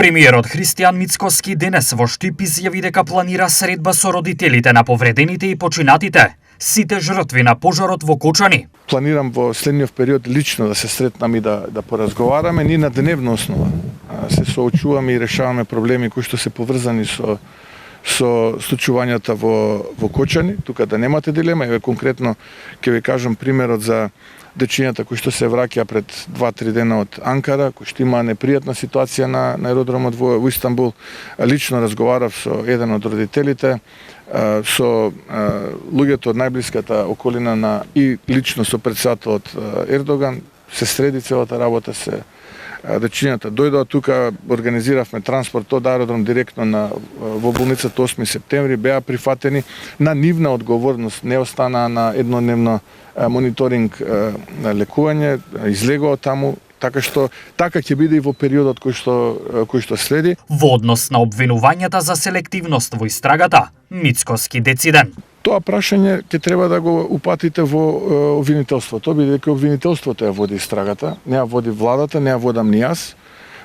Премиерот Христијан Мицкоски денес во Штип изјави дека планира средба со родителите на повредените и починатите, сите жртви на пожарот во Кочани. Планирам во следниот период лично да се сретнам и да поразговараме. Ние на дневна основа се соочуваме и решаваме проблеми кои што се поврзани со случувањата во Кочани. Тука да немате дилема. Еве конкретно ќе ви кажам примерот за дечињата кои што се враќа пред 2-3 дена од Анкара, кои што има непријатна ситуација на аеродромот во Истанбул. Лично разговарав со еден од родителите, со луѓето од најблиската околина и лично со претседателот Ердоган. Се среди целата работа, дечињата дојдоа тука, организиравме транспорт од аеродром директно во болницата 8 септември, беа прифатени на нивна одговорност, не останаа на еднодневно мониторинг на лекување, излегоа таму, така ќе биде и во периодот кој што следи. Во однос на обвинувањата за селективност во истрагата, Мицкоски дециден. Тоа прашање ќе треба да го упатите во обвинителството, бидејќи обвинителството ја води истрагата, не ја води владата, не ја водам ни јас.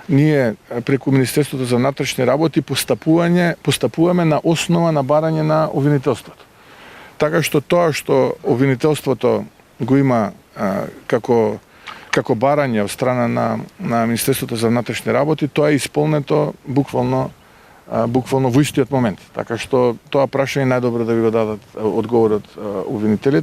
Ние преку Министерството за внатрешни работи постапуваме на основа на барање на обвинителството. Така што тоа што обвинителството го има како барање од страна на Министерството за внатрешни работи, тоа е исполнето буквално во истиот момент. Така што тоа прашање најдобро да ви го дадат одговорот обвинителите.